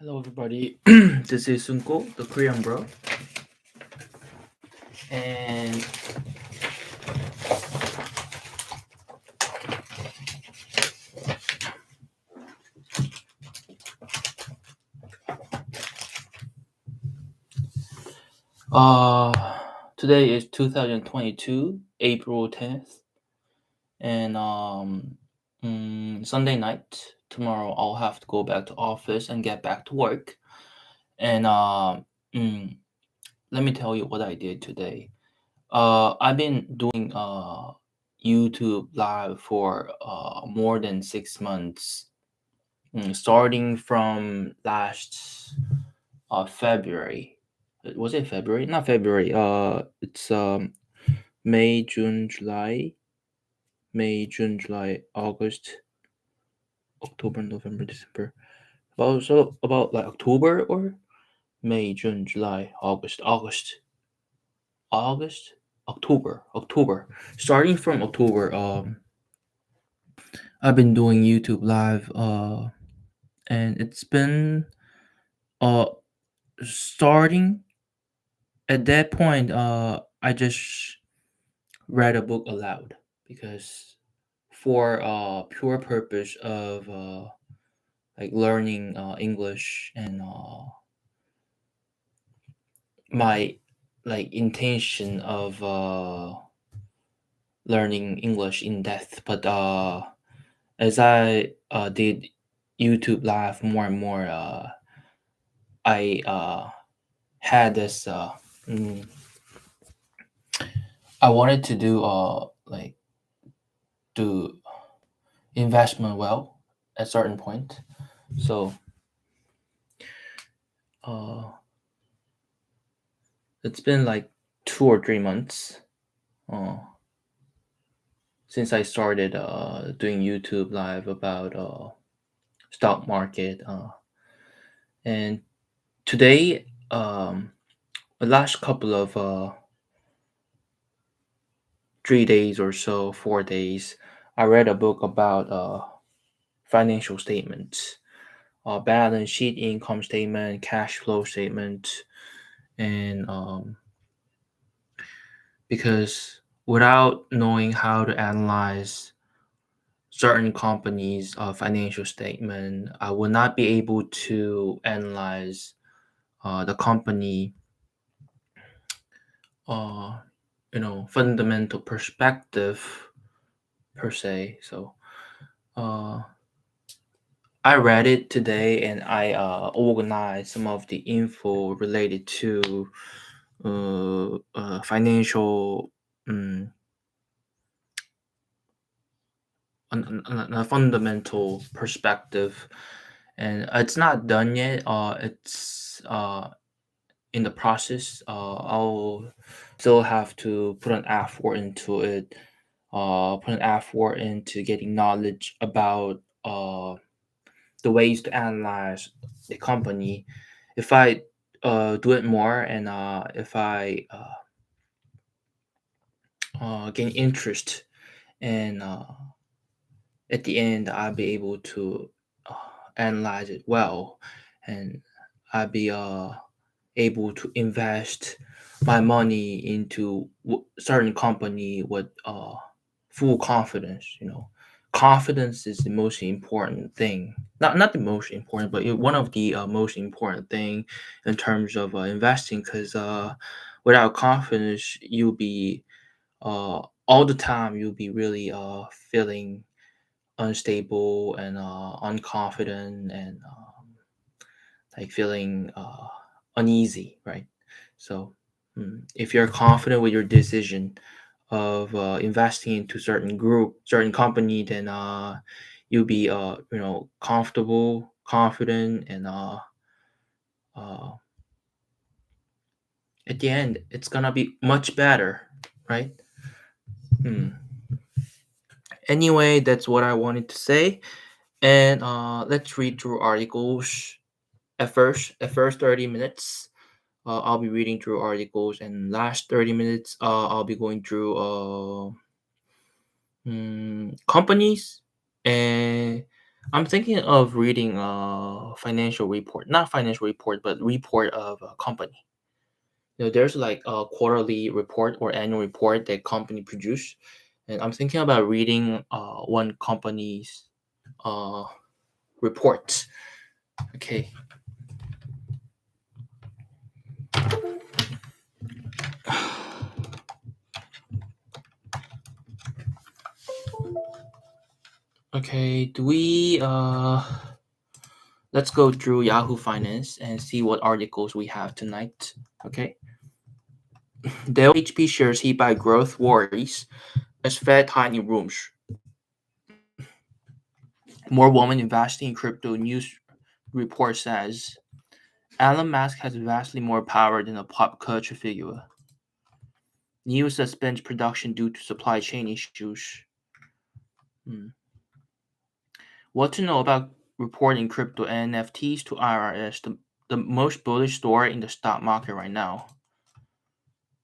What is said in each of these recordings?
Hello, everybody. This is Sunko, the Korean bro, and uh, today is 2022, April 10th, and Sunday night. Tomorrow, I'll have to go back to office and get back to work. And let me tell you what I did today. I've been doing YouTube live for more than 6 months. Starting from last February. Was it February? Not February. It's May, June, July. May, June, July, August, October, November, December. About like October or May, June, July, August, October. Starting from October, I've been doing YouTube live. And it's been uh starting at that point. I just read a book aloud because for pure purpose of like learning English and my like intention of learning English in depth. But as I did YouTube live more and more, I had this I wanted to do like do investment well at certain point. So it's been like 2 or 3 months since I started doing YouTube live about stock market. And today, the last couple of 3 days or so, 4 days, I read a book about financial statements, balance sheet, income statement, cash flow statement, and because without knowing how to analyze certain companies' financial statement, I would not be able to analyze the company, uh, fundamental perspective per se. So I read it today and I organized some of the info related to financial a fundamental perspective, and it's not done yet. It's in the process. I'll still have to put an effort into it. Put an effort into getting knowledge about the ways to analyze the company. If I do it more and if I gain interest and at the end I'll be able to analyze it well, and I'll be able to invest my money into certain company with full confidence. Confidence is the most important thing. Not the most important, but one of the most important thing in terms of investing. Because without confidence, you'll be all the time. You'll be really feeling unstable and unconfident and like feeling uneasy, right? So if you're confident with your decision of investing into certain group, certain company, then you'll be comfortable, confident, and uh, at the end it's gonna be much better, right? Anyway, that's what I wanted to say, and let's read through articles. At first 30 minutes, I'll be reading through articles, and last 30 minutes, I'll be going through companies, and I'm thinking of reading a financial report, not financial report, but report of a company. There's like a quarterly report or annual report that company produce, and I'm thinking about reading one company's uh report. Okay. Okay, do we let's go through Yahoo Finance and see what articles we have tonight. Okay. Dell HP shares hit by growth worries as Fed tightening rooms. More women investing in crypto news report says Elon Musk has vastly more power than a pop culture figure. New suspends production due to supply chain issues. Hmm. What to know about reporting crypto and NFTs to IRS, the most bullish story in the stock market right now.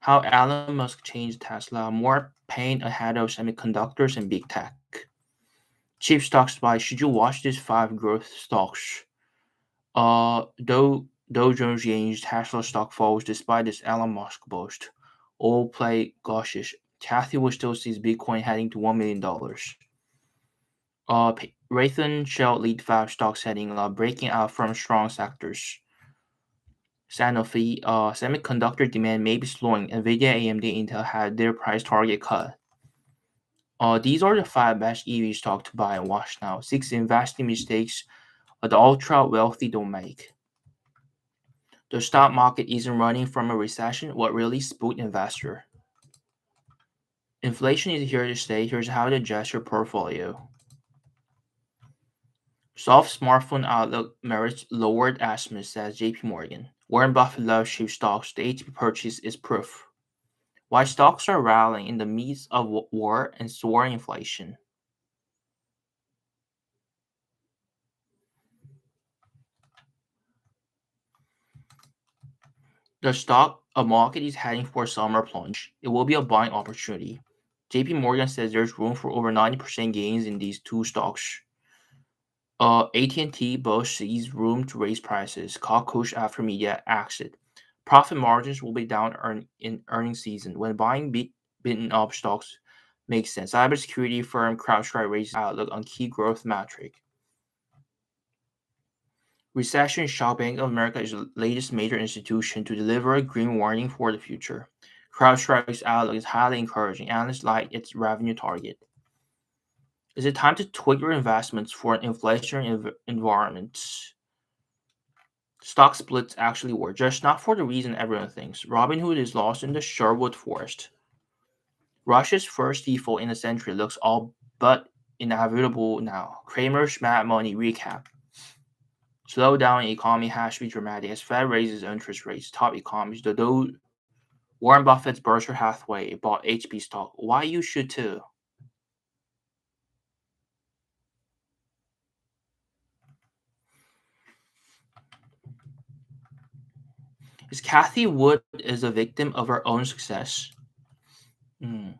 How Elon Musk changed Tesla, more pain ahead of semiconductors and big tech. Cheap stocks buy. Should you watch these five growth stocks? Dow Jones gains, Tesla stock falls despite this Elon Musk boast. All play gauchish. Kathy will still sees Bitcoin heading to $1 million. Raytheon Shell lead five stocks heading breaking out from strong sectors. Sanofi, semiconductor demand may be slowing. Nvidia, AMD, Intel had their price target cut. These are the five best EV stocks to buy and watch now. Six investing mistakes the ultra wealthy don't make. The stock market isn't running from a recession. What really spooked investor? Inflation is here to stay. Here's how to adjust your portfolio. Soft smartphone outlook merits lowered estimates, says JP Morgan. Warren Buffett loves cheap stocks. The HP purchase is proof. Why stocks are rallying in the midst of war and soaring inflation. The stock market is heading for a summer plunge. It will be a buying opportunity. JP Morgan says there's room for over 90% gains in these two stocks. AT&T both sees room to raise prices. Call push after media exit. Profit margins will be down in earnings season when buying beaten up stocks makes sense. Cybersecurity firm CrowdStrike raises outlook on key growth metric. Recession shock. Bank of America is the latest major institution to deliver a green warning for the future. CrowdStrike's outlook is highly encouraging. Analysts like its revenue target. Is it time to tweak your investments for an inflationary environment? Stock splits actually work, just not for the reason everyone thinks. Robinhood is lost in the Sherwood Forest. Russia's first default in a century looks all but inevitable now. Kramer's Mad Money recap. Slowdown in economy has to be dramatic as Fed raises interest rates. Top economists, though Warren Buffett's Berkshire Hathaway bought HP stock. Why you should too? Is Kathy Wood is a victim of her own success? Hmm.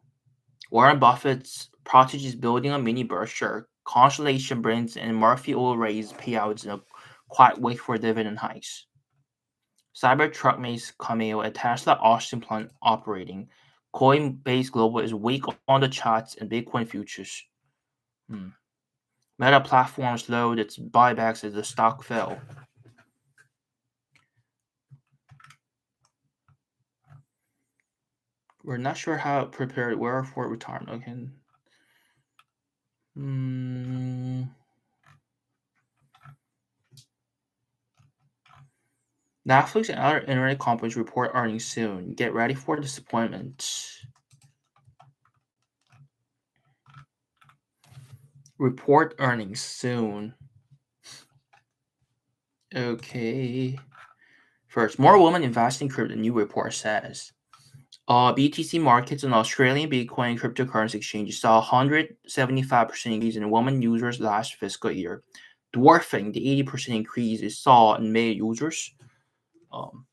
Warren Buffett's protege is building a mini Berkshire. Constellation Brands and Murphy will raise payouts in a quiet wait for dividend hikes. Cybertruck makes cameo at Tesla Austin plant operating. Coinbase Global is weak on the charts and Bitcoin futures. Hmm. Meta Platforms slowed its buybacks as the stock fell. We're not sure how prepared we are for retirement. Okay. Hmm. Netflix and other internet companies report earnings soon. Get ready for disappointment. Report earnings soon. Okay. First, more women invest in crypto, new report says. BTC markets on Australian Bitcoin cryptocurrency exchanges saw a 175% increase in women users last fiscal year, dwarfing the 80% increase it saw in male users. Um,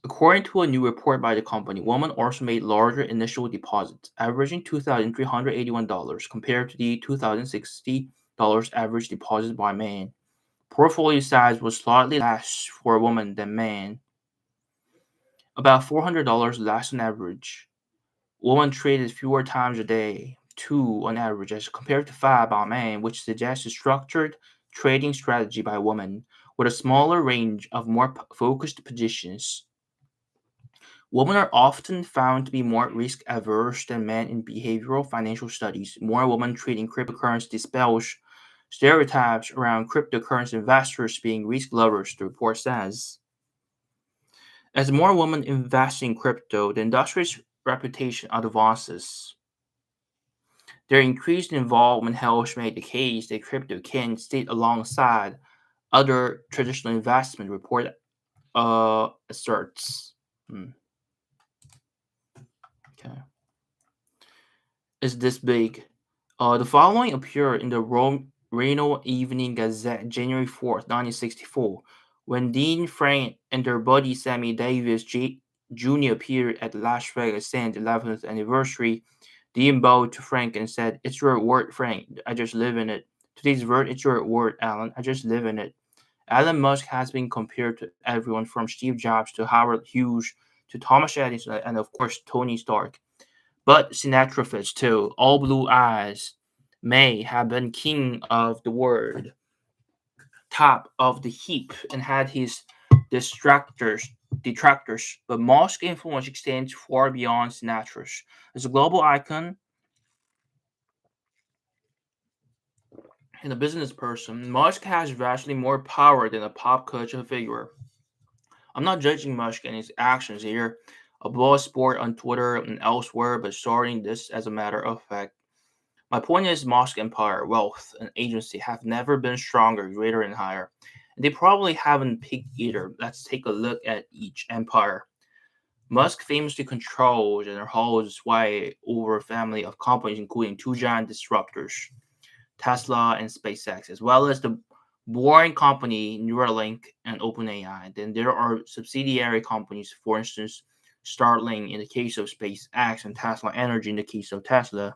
According to a new report by the company, women also made larger initial deposits, averaging $2,381 compared to the $2,060 average deposit by men. Portfolio size was slightly less for women than men, about $400 less on average. Women traded fewer times a day, two on average, as compared to five by men, which suggests a structured trading strategy by women with a smaller range of more focused positions. Women are often found to be more risk averse than men in behavioral financial studies. More women trading cryptocurrency dispels stereotypes around cryptocurrency investors being risk lovers, the report says. As more women invest in crypto, the industry's reputation advances. Their increased involvement helps make the case that crypto can sit alongside other traditional investment, report asserts. Hmm, okay. Is this big? The following appeared in the Reno Evening Gazette, January 4th, 1964, when Dean Frank and their buddy Sammy Davis Jr. appeared at the Las Vegas Sands 11th anniversary. Dean bowed to Frank and said, "It's your word, Frank. I just live in it. Today's word, it's your word, Alan. I just live in it." Elon Musk has been compared to everyone from Steve Jobs to Howard Hughes to Thomas Edison and, of course, Tony Stark. But Sinatra fits too. All Blue Eyes may have been king of the world, top of the heap, and had his detractors, but Musk's influence extends far beyond Sinatra's. As a global icon and a business person, Musk has vastly more power than a pop culture figure. I'm not judging Musk and his actions here, a blow sport on Twitter and elsewhere, but starting this as a matter of fact. My point is, Musk empire, wealth, and agency have never been stronger, greater, and higher. And they probably haven't peaked either. Let's take a look at each empire. Musk famously controls and holds sway over a family of companies, including two giant disruptors, Tesla and SpaceX, as well as the boring company Neuralink and OpenAI. Then there are subsidiary companies, for instance, Starlink in the case of SpaceX and Tesla Energy in the case of Tesla.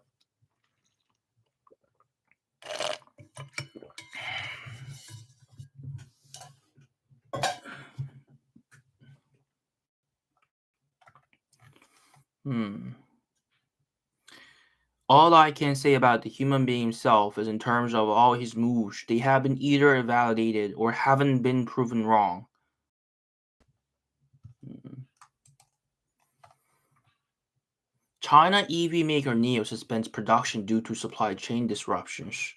Hmm. All I can say about the human being himself is in terms of all his moves, they have been either validated or haven't been proven wrong. Hmm. China EV maker NIO suspends production due to supply chain disruptions.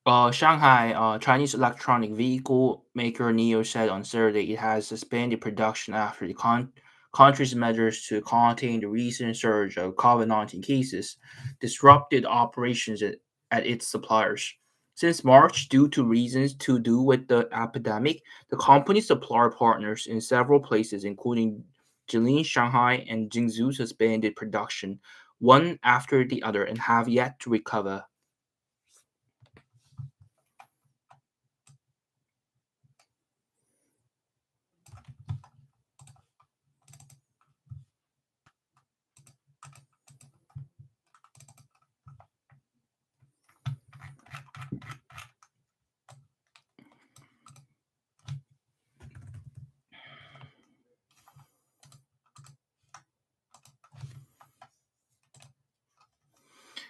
Shanghai Chinese electronic vehicle maker NIO said on Saturday it has suspended production after the country's measures to contain the recent surge of COVID-19 cases disrupted operations at its suppliers. Since March, due to reasons to do with the epidemic, the company's supplier partners in several places, including Jilin, Shanghai, and Jingzhou, suspended production one after the other and have yet to recover.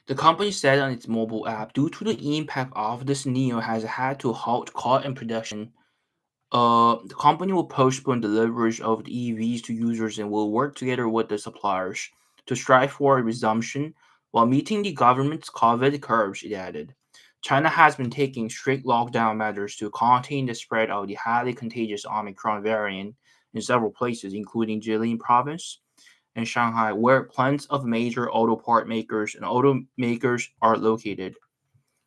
The company said on its mobile app, due to the impact of this, NEO has had to halt car production. The company will postpone deliveries of the EVs to users and will work together with the suppliers to strive for a resumption while meeting the government's COVID curbs, it added. China has been taking strict lockdown measures to contain the spread of the highly contagious Omicron variant in several places, including Jilin province and Shanghai, where plants of major auto part makers and automakers are located.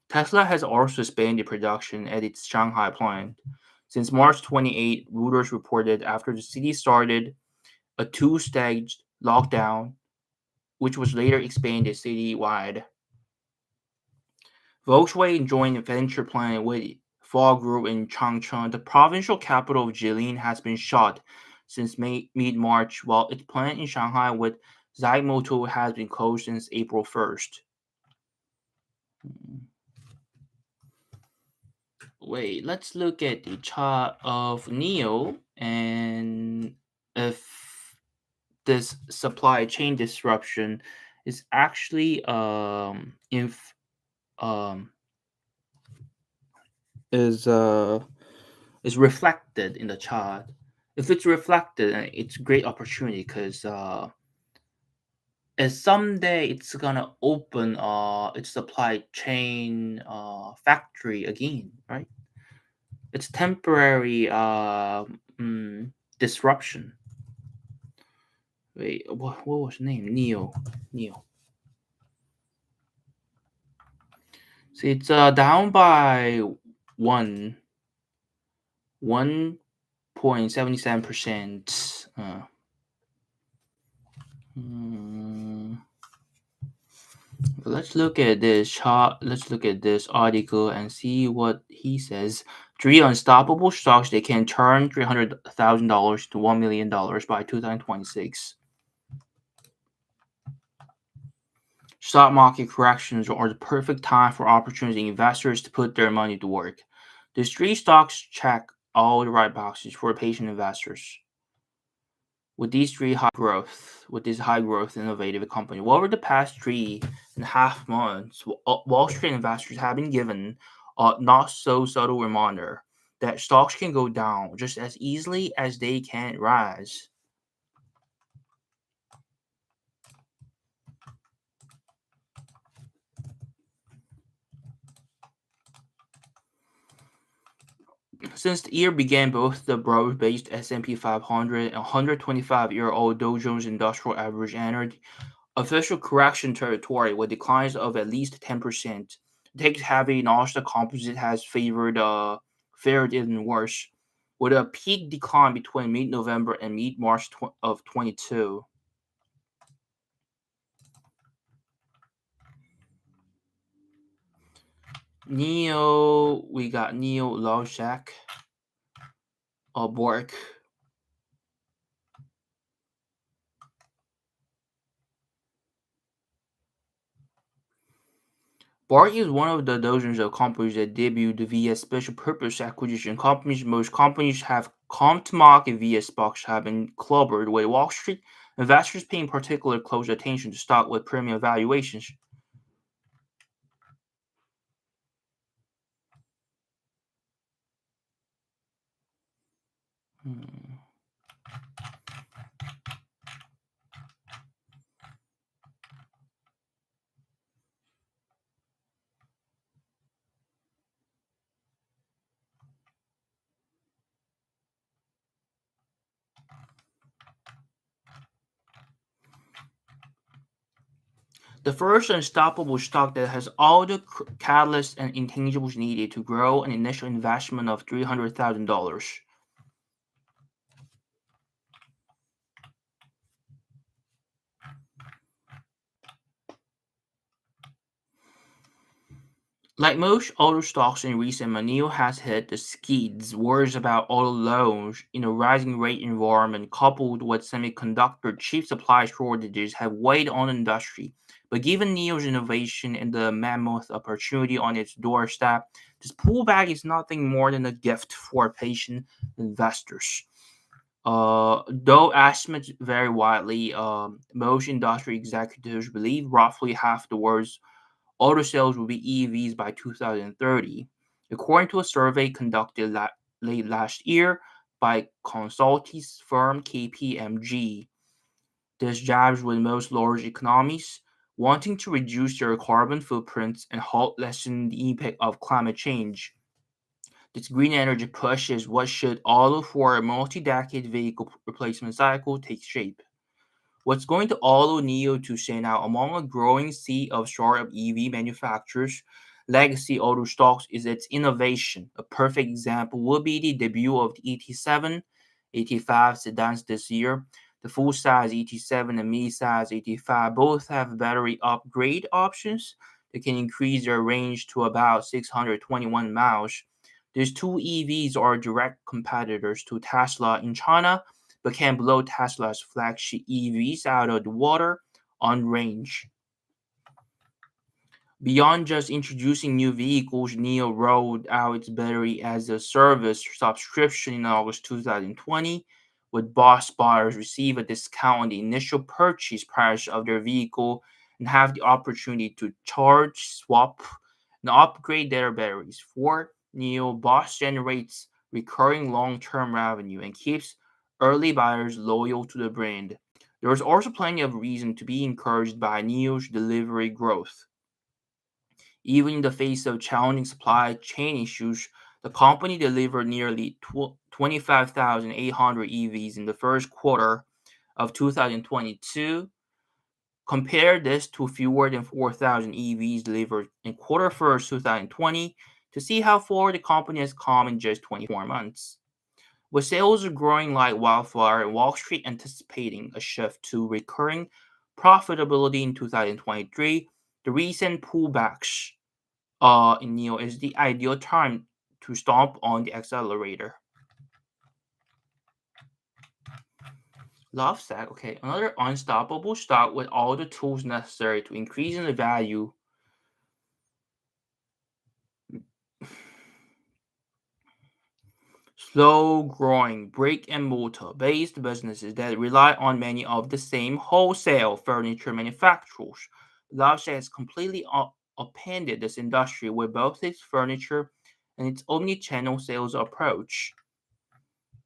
Tesla has also suspended production at its Shanghai plant. Since March 28, Reuters reported after the city started a two-stage lockdown, which was later expanded citywide. Volkswagen joined a venture plan with Fall Group in Changchun. The provincial capital of Jilin has been shut since mid-March, while its plant in Shanghai with Zeitmoto has been closed since April 1st. Wait, let's look at the chart of Neo, and if this supply chain disruption is actually if um is uh is reflected in the chart. If it's reflected, it's a great opportunity because as someday it's gonna open its supply chain factory again, right? It's temporary disruption. Wait, what was the name? Neo. See, it's down by one 1.77%. Mm, let's look at this chart. Let's look at this article and see what he says. Three unstoppable stocks that can turn $300,000 to $1 million by 2026. Stock market corrections are the perfect time for opportunity investors to put their money to work. These three stocks check all the right boxes for patient investors. With this high growth innovative company, well, over the past 3.5 months, Wall Street investors have been given a not so subtle reminder that stocks can go down just as easily as they can rise. Since the year began, both the broad-based S&P 500 and 125-year-old Dow Jones Industrial Average entered official correction territory with declines of at least 10%. Tech-heavy Nasdaq Composite has fared even worse, with a peak decline between mid-November and mid-March of 22. We got Neo, Lojak, Bork. Bark is one of the dozens of companies that debuted via special purpose acquisition companies. Most companies have come to market via SPACs have been clobbered with Wall Street investors paying particular close attention to stock with premium valuations. Hmm. The first unstoppable stock that has all the catalysts and intangibles needed to grow an initial investment of $300,000. Like most auto stocks in recent months, NIO has hit the skids. Worries about auto loans in a rising rate environment coupled with semiconductor chip supply shortages have weighed on the industry. But given NIO's innovation and the mammoth opportunity on its doorstep, this pullback is nothing more than a gift for patient investors. Though estimates vary widely, most industry executives believe roughly half the world's auto sales will be EVs by 2030, according to a survey conducted late last year by consulting firm KPMG. This jibes with most large economies wanting to reduce their carbon footprints and help lessen the impact of climate change. This green energy push is what should allow for a multi-decade vehicle replacement cycle take shape. What's going to allow NIO to stand out among a growing sea of startup EV manufacturers, legacy auto stocks, is its innovation. A perfect example would be the debut of the ET7, 85 sedans this year. The full-size ET7 and mid-size ET5 both have battery upgrade options that can increase their range to about 621 miles. These two EVs are direct competitors to Tesla in China but can blow Tesla's flagship EVs out of the water on range. Beyond just introducing new vehicles, NIO rolled out its battery as a service subscription in August 2020, with Boss buyers receive a discount on the initial purchase price of their vehicle and have the opportunity to charge, swap, and upgrade their batteries. For NIO, Boss generates recurring long-term revenue and keeps early buyers loyal to the brand. There is also plenty of reason to be encouraged by NIO's delivery growth. Even in the face of challenging supply chain issues, the company delivered nearly 25,800 EVs in the first quarter of 2022. Compare this to fewer than 4,000 EVs delivered in quarter first 2020 to see how far the company has come in just 24 months. With sales growing like wildfire and Wall Street anticipating a shift to recurring profitability in 2023, the recent pullbacks in NEO is the ideal time to stomp on the accelerator. Lovesac, okay, another unstoppable stock with all the tools necessary to increase in the value. Slow growing brick and mortar based businesses that rely on many of the same wholesale furniture manufacturers. Lovesac has completely upended this industry with both its furniture and its omni-channel sales approach.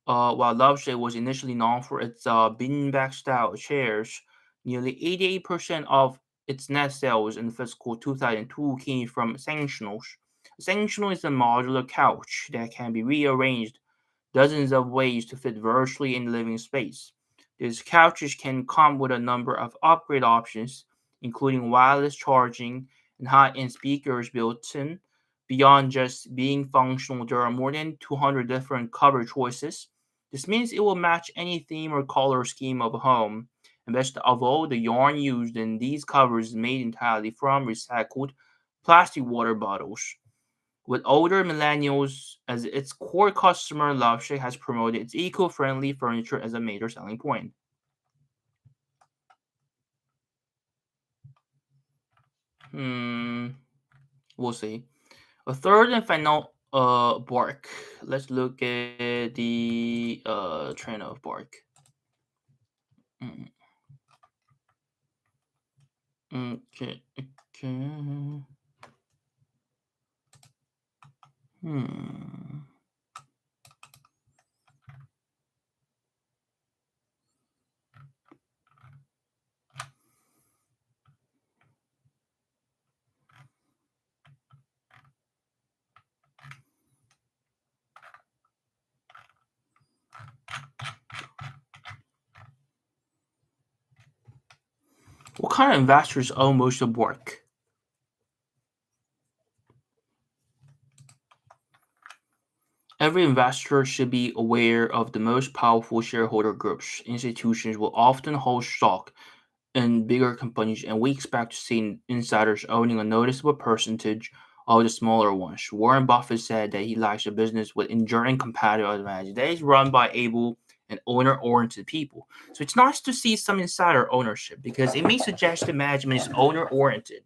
While Lovesac was initially known for its beanbag style chairs, nearly 88% of its net sales in fiscal 2002 came from Essentials. Essential is a modular couch that can be rearranged dozens of ways to fit virtually in the living space. These couches can come with a number of upgrade options, including wireless charging and high-end speakers built in. Beyond just being functional, there are more than 200 different cover choices. This means it will match any theme or color scheme of a home. And best of all, the yarn used in these covers is made entirely from recycled plastic water bottles. With older millennials as its core customer, Lovesac has promoted its eco-friendly furniture as a major selling point. Hmm, we'll see. A third and final bark. Let's look at the trend of bark. Mm, Okay, okay. Hmm. What kind of investors own most of bark? Every investor should be aware of the most powerful shareholder groups. Institutions will often hold stock in bigger companies, and we expect to see insiders owning a noticeable percentage of the smaller ones. Warren Buffett said that he likes a business with enduring competitive advantage that is run by able and owner-oriented people. So it's nice to see some insider ownership because it may suggest the management is owner-oriented.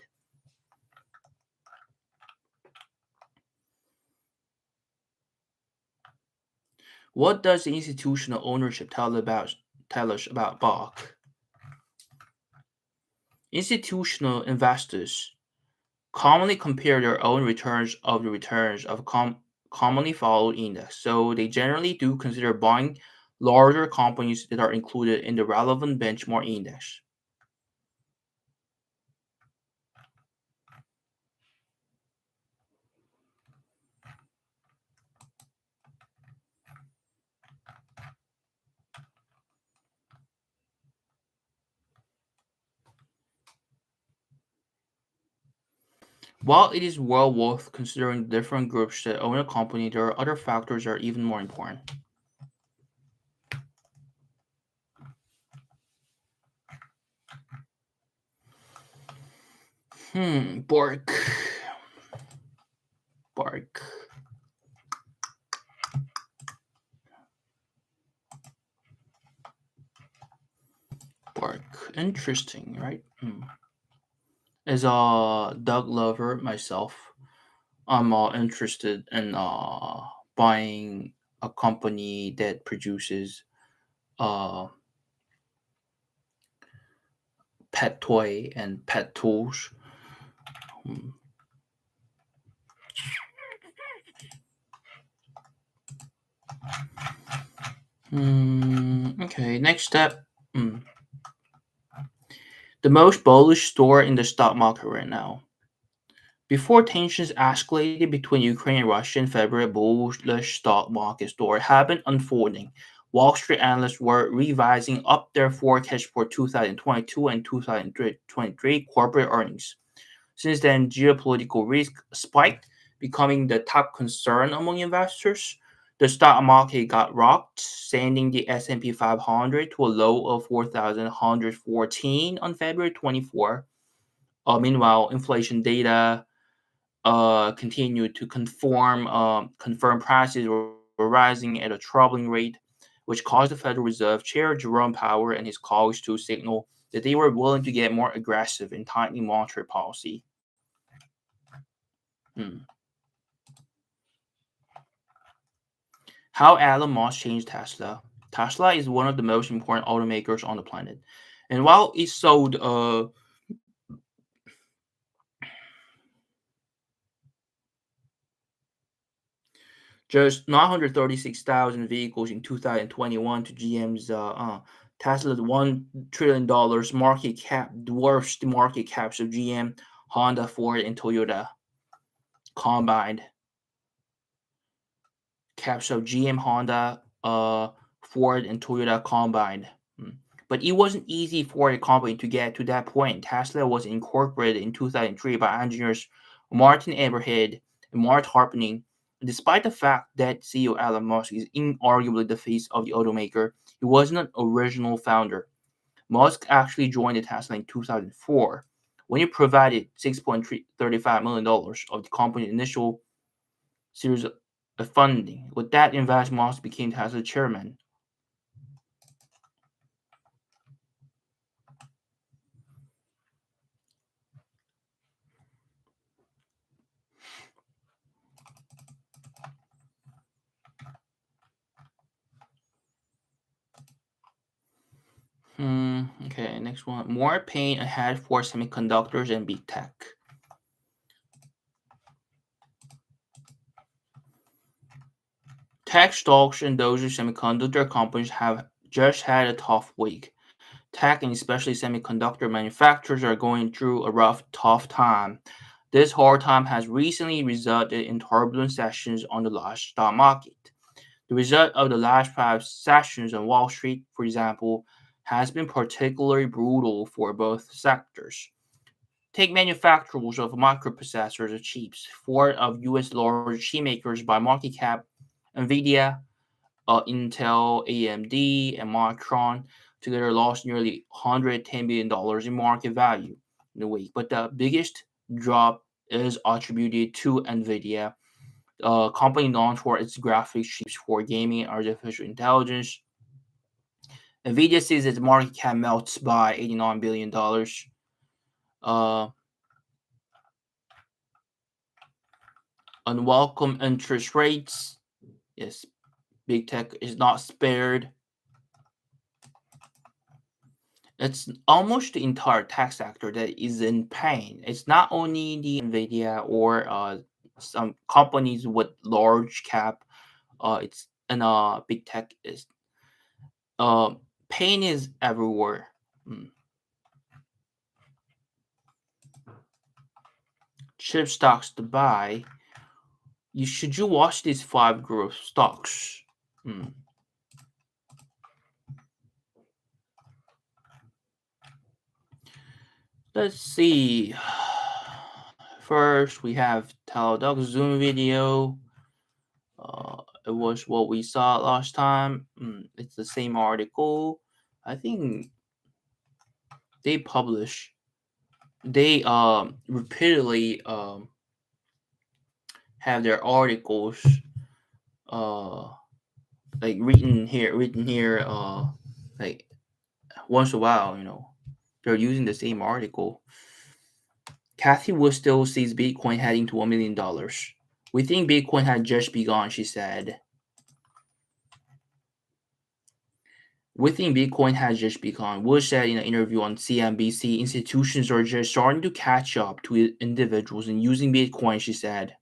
What does the institutional ownership tell us about Bach? Institutional investors commonly compare their own returns of the returns of commonly followed index. So they generally do consider buying larger companies that are included in the relevant benchmark index. While it is well worth considering the different groups that own a company, there are other factors that are even more important. Bark. Bark. Bark. Interesting, right? As a dog lover myself, I'm interested in buying a company that produces uh, pet toy and pet tools. Mm. Okay, next step. Mm. The most bullish story in the stock market right now. Before tensions escalated between Ukraine and Russia in February, bullish stock market story had been unfolding. Wall Street analysts were revising up their forecast for 2022 and 2023 corporate earnings. Since then, geopolitical risk spiked, becoming the top concern among investors. The stock market got rocked, sending the S&P 500 to a low of 4,114 on February 24. Meanwhile, inflation data continued to confirm prices were rising at a troubling rate, which caused the Federal Reserve Chair Jerome Powell and his colleagues to signal that they were willing to get more aggressive in tightening monetary policy. Hmm. How Elon Musk changed Tesla. Tesla is one of the most important automakers on the planet. And while it sold just 936,000 vehicles in 2021 to GM's Tesla's $1 trillion market cap dwarfs the market caps of GM, Honda, Ford, and Toyota combined. Caps of GM, Honda, Ford, and Toyota combined. Mm. But it wasn't easy for a company to get to that point. Tesla was incorporated in 2003 by engineers Martin Eberhard and Mark Harpening. Despite the fact that CEO Elon Musk is inarguably the face of the automaker, he wasn't an original founder. Musk actually joined the Tesla in 2004 when he provided $6.35 million of the company's initial series of funding. With that investment, Musk became Tesla chairman. Okay, next one. More pain ahead for semiconductors and big tech. Tech stocks and those of semiconductor companies have just had a tough week. Tech and especially semiconductor manufacturers are going through a tough time. This hard time has recently resulted in turbulent sessions on the large stock market. The result of the last five sessions on Wall Street, for example, has been particularly brutal for both sectors. Take manufacturers of microprocessors or chips. Four of U.S. large chip makers by market cap, NVIDIA, Intel, AMD, and Micron together lost nearly $110 billion in market value in a week. But the biggest drop is attributed to NVIDIA, a company known for its graphics chips for gaming and artificial intelligence. NVIDIA sees its market cap melts by $89 billion. Uh, Unwelcome interest rates. Yes, big tech is not spared. It's almost the entire tech sector that is in pain. It's not only the Nvidia or some companies with large cap. It's and big tech is. Uh, Pain is everywhere. Mm. Chip stocks to buy. You watch these five growth stocks. Mm. Let's see. First, we have Teladoc Zoom video. It was what we saw last time. It's the same article. I think they publish. They repeatedly have their articles uh like written here like once a while. They're using the same article. Kathy Wood still sees Bitcoin heading to $1 million. We think Bitcoin had just begun, she said. We think Bitcoin has just begun. Wood said in an interview on CNBC, institutions are just starting to catch up to individuals and using Bitcoin, she said.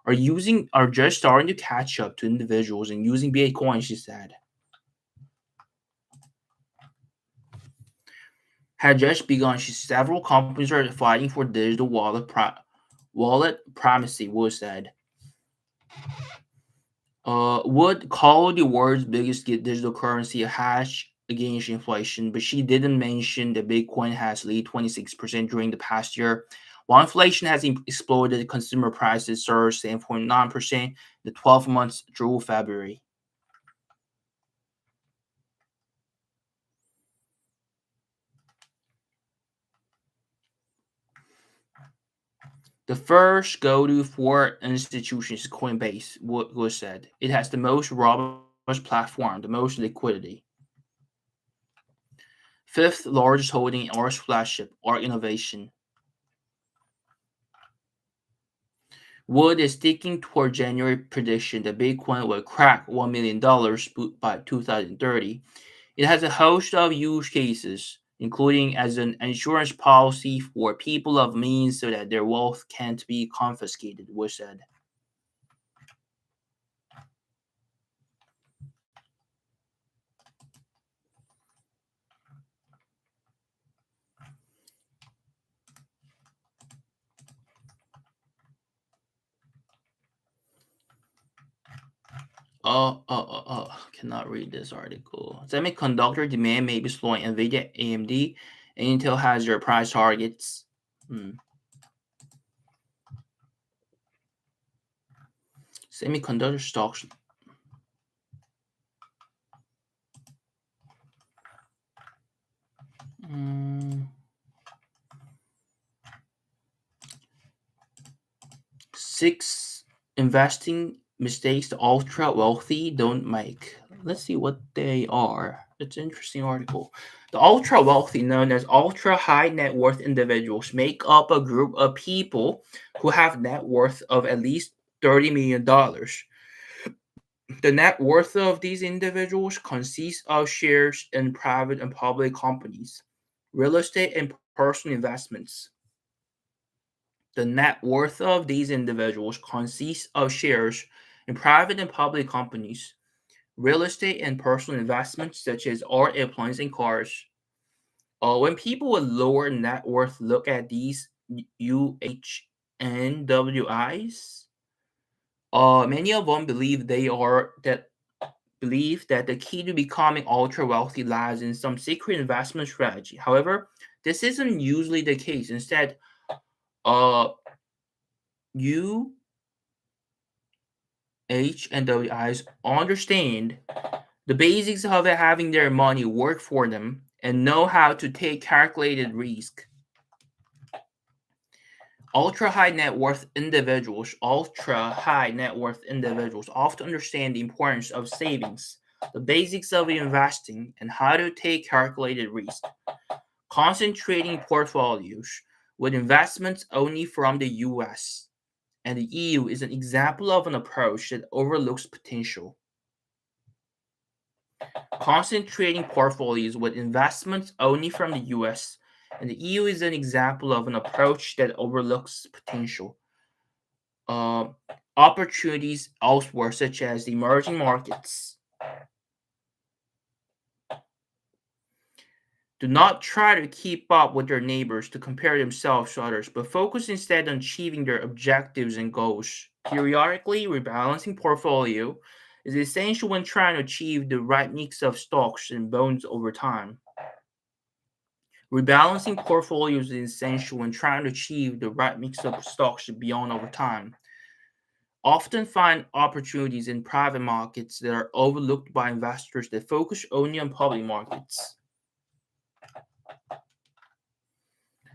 Are just starting to catch up to individuals and using Bitcoin, she said. Had just begun. Several companies are fighting for digital wallet primacy, Wood said. Wood called the world's biggest digital currency a hash against inflation, but she didn't mention that Bitcoin has lead 26% during the past year. While inflation has exploded, consumer prices surged 7.9% the 12 months through February. The first go-to for institutions is Coinbase, Wood said. It has the most robust platform, the most liquidity. Fifth largest holding in Arch flagship, Arc Innovation. Wood is sticking to her January prediction that Bitcoin will crack $1 million by 2030. It has a host of use cases, including as an insurance policy for people of means so that their wealth can't be confiscated, Wood said. Cannot read this article. Semiconductor demand may be slowing. Nvidia, AMD, and Intel has their price targets. Semiconductor stocks. Six investing mistakes the ultra wealthy don't make. Let's see what they are. It's an interesting article. The ultra wealthy, known as ultra high net worth individuals, make up a group of people who have net worth of at least $30 million. The net worth of these individuals consists of shares in private and public companies, real estate, and personal investments. The net worth of these individuals consists of shares in private and public companies, real estate, and personal investments such as art, airplanes, and cars. When people with lower net worth look at these UHNWIs, many of them believe that the key to becoming ultra wealthy lies in some secret investment strategy. However, this isn't usually the case. Instead, you H and Wi's understand the basics of having their money work for them and know how to take calculated risk. Ultra high net worth individuals often understand the importance of savings, the basics of investing, and how to take calculated risk. Concentrating portfolios with investments only from the US and the EU is an example of an approach that overlooks potential. Concentrating portfolios with investments only from the US and the EU is an example of an approach that overlooks potential. Uh, Opportunities elsewhere, such as the emerging markets. Do not try to keep up with their neighbors to compare themselves to others, but focus instead on achieving their objectives and goals. Periodically rebalancing portfolio is essential when trying to achieve the right mix of stocks and bonds over time. Rebalancing portfolios is essential when trying to achieve the right mix of stocks beyond over time. Often find opportunities in private markets that are overlooked by investors that focus only on public markets.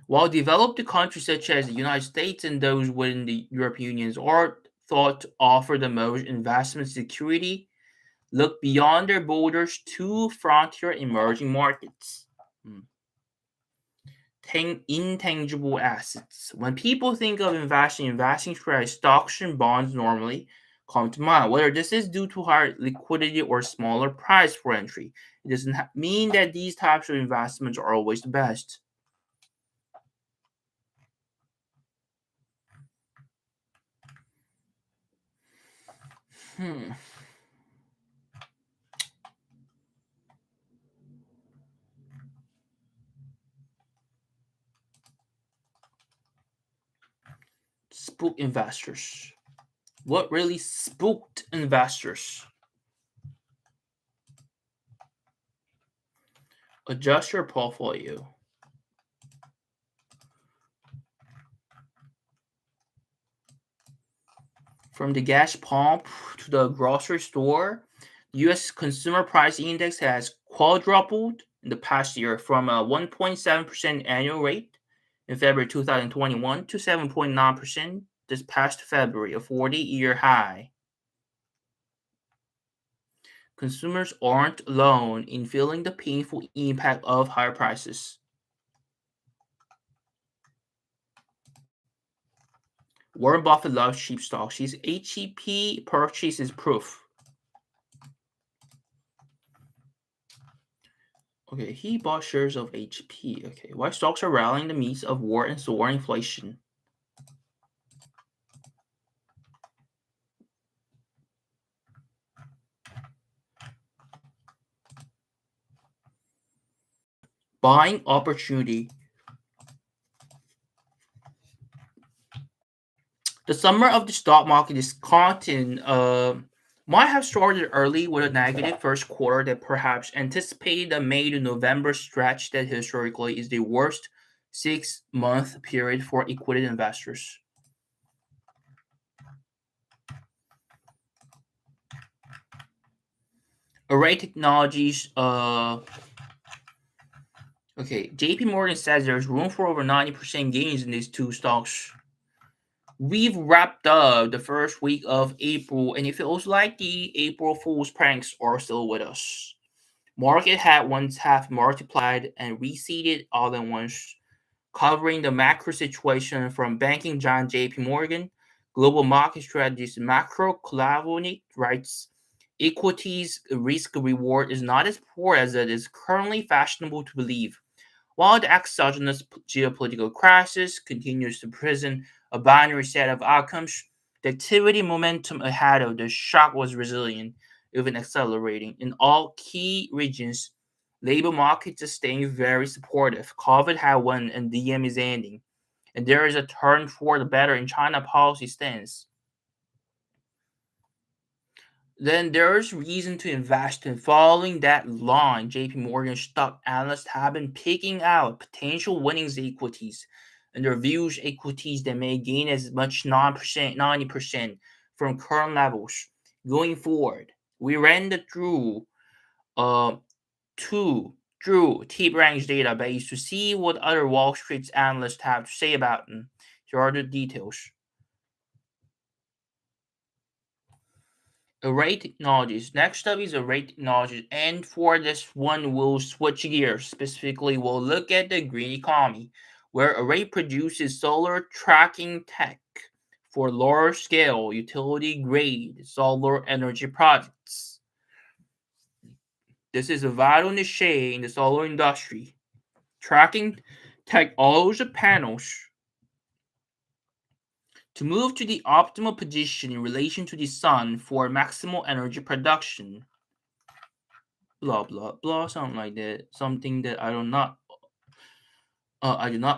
While developed countries such as the United States and those within the European Union are thought to offer the most investment security, look beyond their borders to frontier emerging markets. intangible assets. When people think of investing strategies, stocks and bonds normally come to mind. Whether this is due to higher liquidity or smaller price for entry, it doesn't mean that these types of investments are always the best. Hmm. Spook investors. What really spooked investors? Adjust your portfolio. From the gas pump to the grocery store, the US Consumer Price Index has quadrupled in the past year from a 1.7% annual rate in February 2021 to 7.9% this past February, a 40-year high. Consumers aren't alone in feeling the painful impact of higher prices. Warren Buffett loves cheap stocks. His HEP purchase is proof. Okay, he bought shares of HP. Okay, why stocks are rallying in the midst of war and soaring inflation? Buying opportunity. The summer of the stock market is content might have started early with a negative first quarter that perhaps anticipated a May to November stretch that historically is the worst 6-month period for equity investors. Array Technologies, okay, JP Morgan says there's room for over 90% gains in these two stocks. We've wrapped up the first week of April, and it feels like the April Fool's pranks are still with us. Market headwinds have multiplied and receded all at once, covering the macro situation from banking giant JP Morgan, global market strategies, macro collaborative writes, equities risk reward is not as poor as it is currently fashionable to believe. While the exogenous geopolitical crisis continues to present a binary set of outcomes, the activity momentum ahead of the shock was resilient, even accelerating. In all key regions, labor markets are staying very supportive. COVID had won and DM is ending, and there is a turn for the better in China policy stance. Then there's reason to invest in following that line. JP Morgan stock analysts have been picking out potential winnings equities and their views equities that may gain as much 9%, 90% from current levels going forward. We ran the uh two Drew T Branch database to see what other Wall Street analysts have to say about them. Here are the details. Array technologies. Next up is array technologies, and for this one, we'll switch gears. Specifically, we'll look at the green economy, where Array produces solar tracking tech for large scale, utility grade solar energy projects. This is a vital niche in the solar industry. Tracking tech allows the panels to move to the optimal position in relation to the sun for maximal energy production. Blah blah blah, something like that. Something that I do not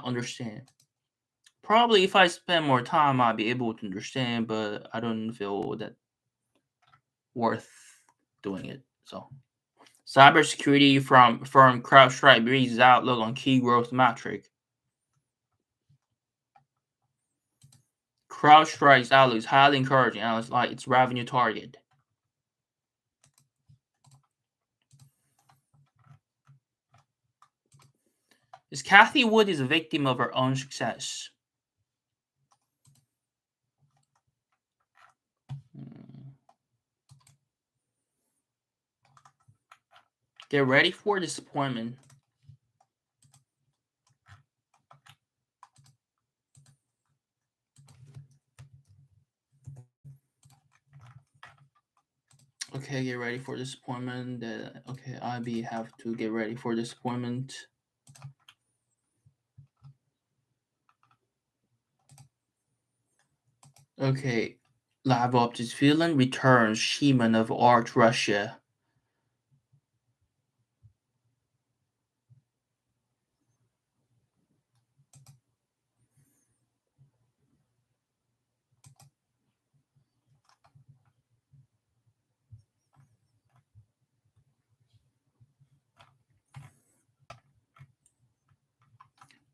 understand. Probably if I spend more time, I'll be able to understand, but I don't feel that worth doing it. So, cybersecurity from firm CrowdStrike breezes outlook on key growth metric. CrowdStrike's outlook is highly encouraging, and it's like its revenue target. Is Kathy Wood is a victim of her own success? Get ready for disappointment. Okay, get ready for disappointment. Okay, IB have to get ready for disappointment. Okay, Lab Optics Finland returns shipment of art Russia.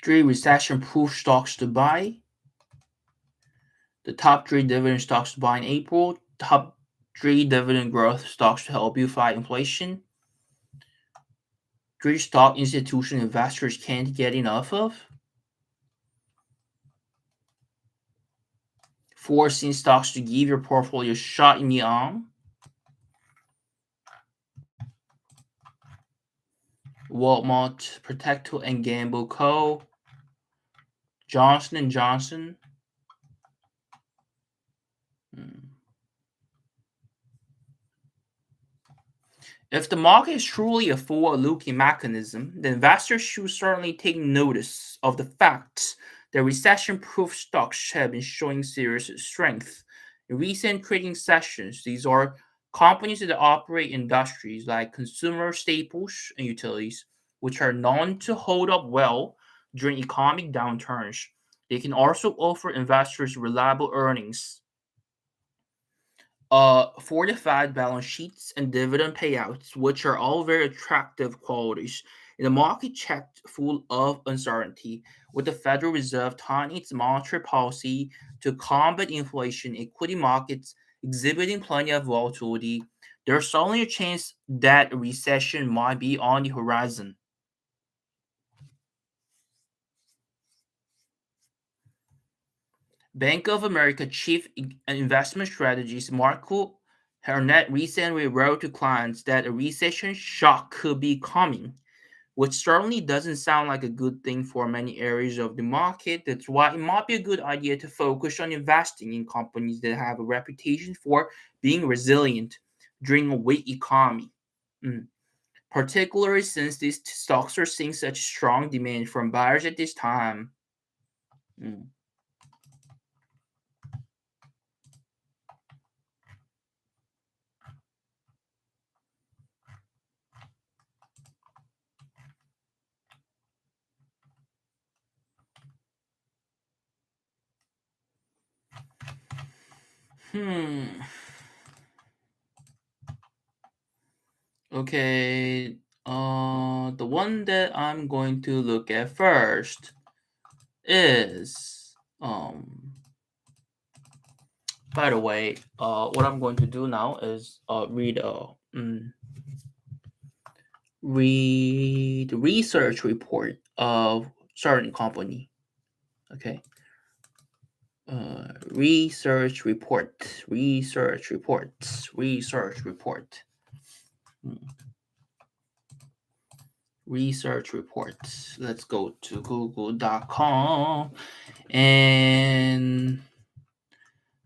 Three recession-proof stocks to buy. The top three dividend stocks to buy in April. Top three dividend growth stocks to help you fight inflation. Three stock institutional investors can't get enough of. Four scene stocks to give your portfolio a shot in the arm. Walmart, Protecto and Gamble Co. Johnson and Johnson. If the market is truly a forward-looking mechanism, then investors should certainly take notice of the fact that recession-proof stocks have been showing serious strength. In recent trading sessions, these are companies that operate industries like consumer staples and utilities, which are known to hold up well during economic downturns. They can also offer investors reliable earnings, fortified balance sheets and dividend payouts, which are all very attractive qualities in a market checked full of uncertainty. With the Federal Reserve tightening its monetary policy to combat inflation, equity markets exhibiting plenty of volatility, there's only a chance that a recession might be on the horizon. Bank of America Chief Investment Strategist Marco Hernett recently wrote to clients that a recession shock could be coming, which certainly doesn't sound like a good thing for many areas of the market. That's why it might be a good idea to focus on investing in companies that have a reputation for being resilient during a weak economy. Mm. Particularly since these stocks are seeing such strong demand from buyers at this time. Mm. Hmm. Okay, the one that I'm going to look at first is, by the way, what I'm going to do now is read research report of certain company. Okay, research report. Hmm. Research reports. Let's go to google.com, and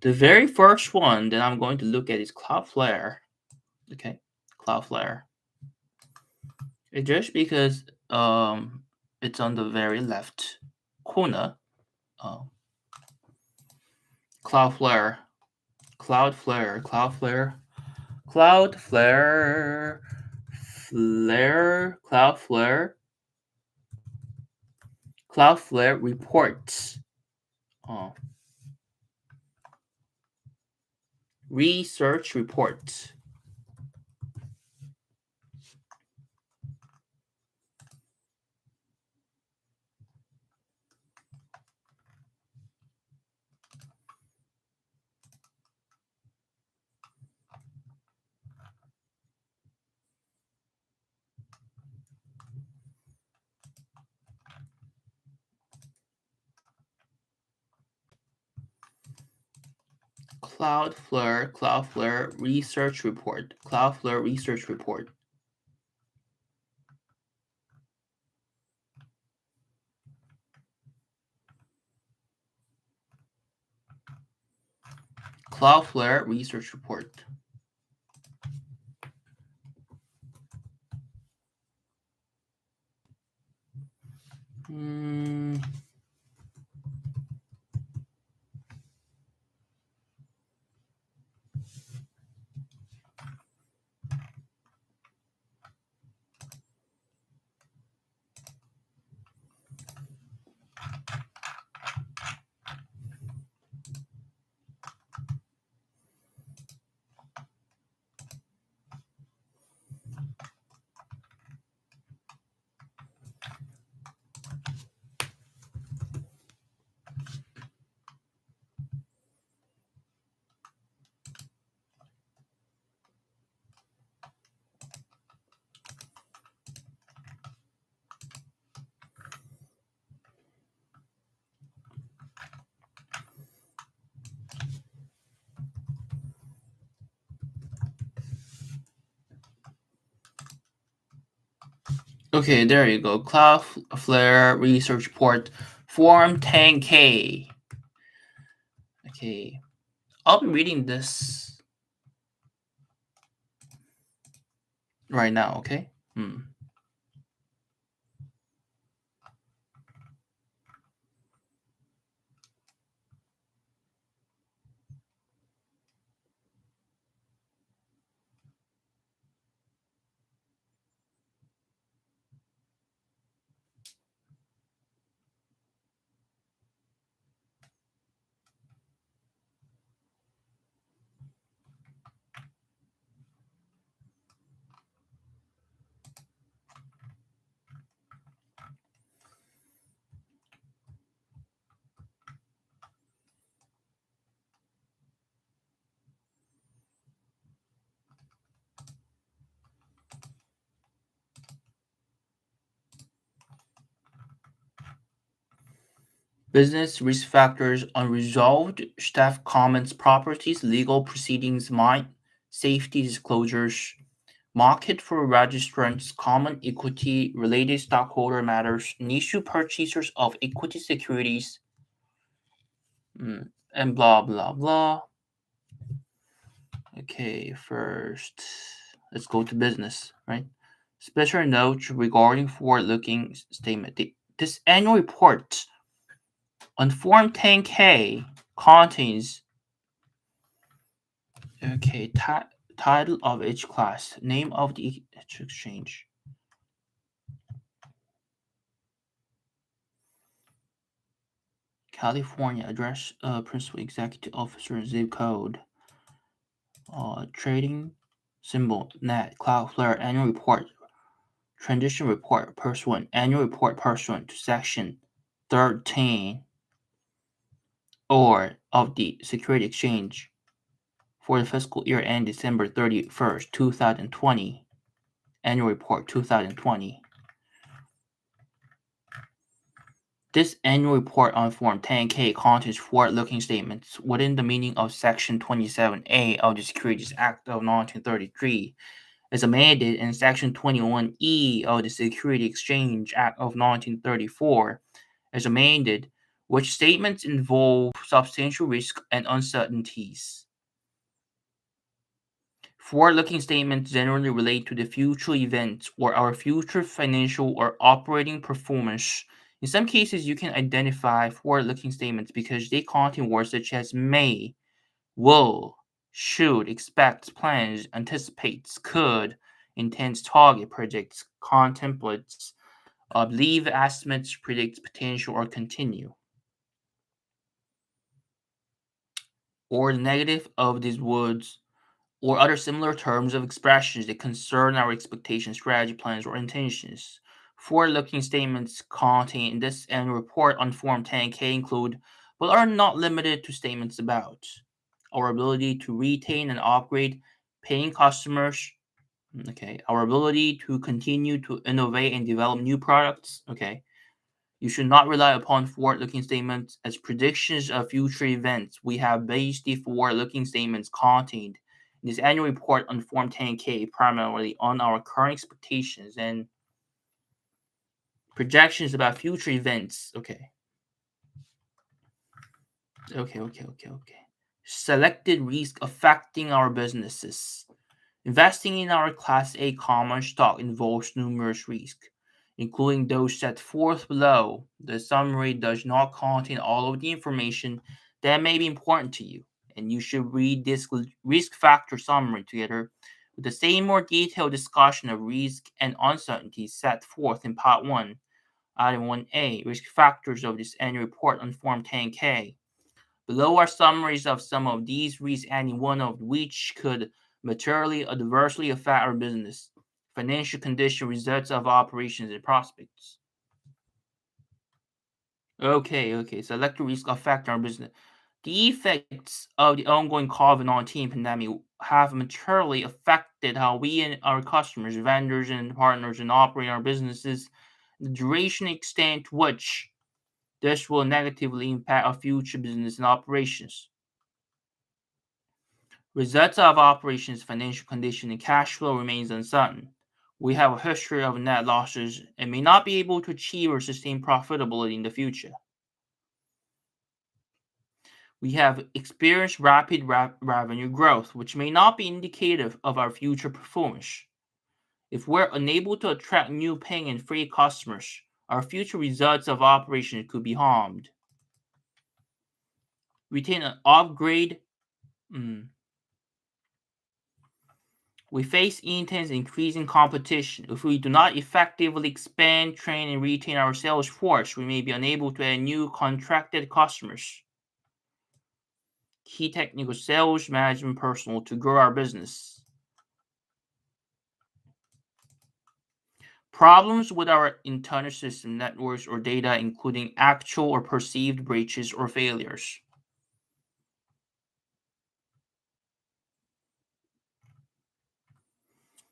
the very first one that I'm going to look at is Cloudflare. Okay, Cloudflare. It's just because it's on the very left corner. Uh, Cloudflare, Cloudflare, Cloudflare reports. Uh, Research reports. Cloudflare research report. Cloudflare research report. Cloudflare research report. Okay, there you go. Cloudflare Research Report, Form 10K. Okay, I'll be reading this right now, okay? Business risk factors, unresolved staff comments, properties, legal proceedings, mine, safety disclosures, market for registrants, common equity, related stockholder matters, issue purchasers of equity securities, and blah, blah, blah. Okay, first, let's go to business, right? Special note regarding forward-looking statement. This annual report on Form 10K contains, okay, title of each class, name of the exchange, California address, principal executive officer, zip code, trading symbol, net, Cloudflare annual report, transition report pursuant, annual report pursuant to section 13 or of the Security Exchange for the fiscal year end December 31st, 2020, annual report 2020. This annual report on Form 10K contains forward-looking statements within the meaning of Section 27A of the Securities Act of 1933, as amended in Section 21E of the Security Exchange Act of 1934, as amended, which statements involve substantial risk and uncertainties. Forward-looking statements generally relate to the future events or our future financial or operating performance. In some cases, you can identify forward-looking statements because they contain words such as may, will, should, expects, plans, anticipates, could, intends, target, predicts, contemplates, believe, estimates, predicts, potential, or continue. Or the negative of these words or other similar terms of expressions that concern our expectations, strategy, plans, or intentions. Forward-looking statements contained in this annual report on Form 10K include, but are not limited to, statements about our ability to retain and upgrade paying customers, okay, our ability to continue to innovate and develop new products, okay. You should not rely upon forward-looking statements as predictions of future events. We have based the forward-looking statements contained in this annual report on Form 10K primarily on our current expectations and projections about future events. Okay. Selected risk affecting our businesses. Investing in our Class A common stock involves numerous risks, including those set forth below. The summary does not contain all of the information that may be important to you, and you should read this risk factor summary together with the same more detailed discussion of risk and uncertainties set forth in Part 1, Item 1A, Risk Factors of this annual report on Form 10K. Below are summaries of some of these risks, any one of which could materially adversely affect our business, financial condition, results of operations, and prospects. Okay. Select risk affect our business. The effects of the ongoing COVID-19 pandemic have materially affected how we and our customers, vendors, and partners and operate our businesses. The duration and extent to which this will negatively impact our future business and operations. Results of operations, financial condition, and cash flow remains uncertain. We have a history of net losses and may not be able to achieve or sustain profitability in the future. We have experienced rapid revenue growth, which may not be indicative of our future performance. If we're unable to attract new paying and free customers, our future results of operations could be harmed. Retain an upgrade. We face intense increasing competition. If we do not effectively expand, train, and retain our sales force, we may be unable to add new contracted customers. Key technical sales management personnel to grow our business. Problems with our internal system, networks, or data, including actual or perceived breaches or failures.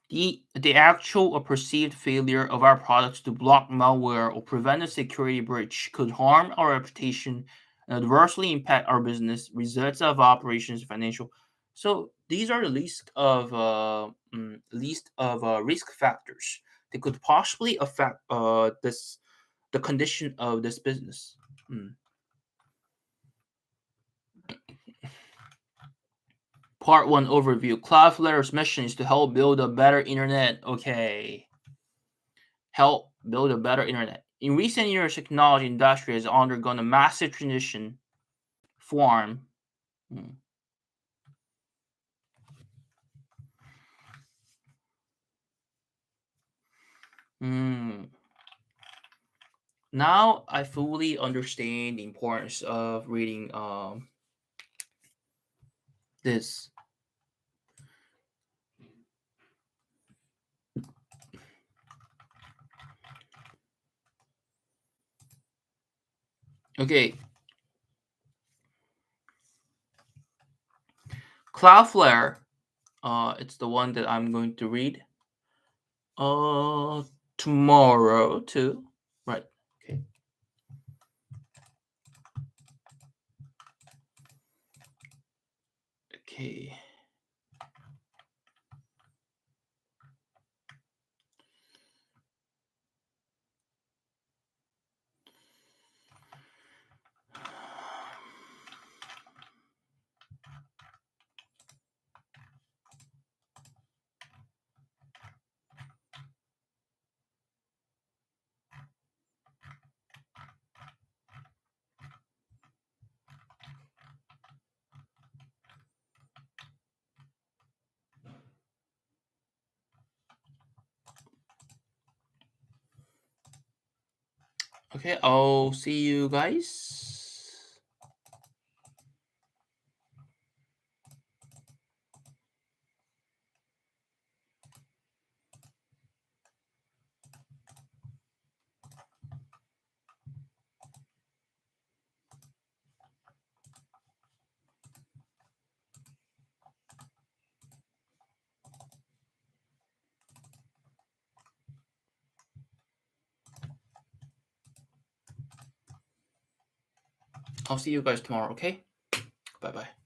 The actual or perceived failure of our products to block malware or prevent a security breach could harm our reputation and adversely impact our business, results of operations, financial. So these are the list of risk factors that could possibly affect the condition of this business. Part 1 overview. Cloudflare's mission is to help build a better internet. Okay. Help build a better internet. In recent years, technology industry has undergone a massive transition form. Now I fully understand the importance of reading this. Okay. Cloudflare, it's the one that I'm going to read tomorrow too. Right. Okay. Okay. Okay, I'll see you guys. I'll see you guys tomorrow, okay? Bye-bye.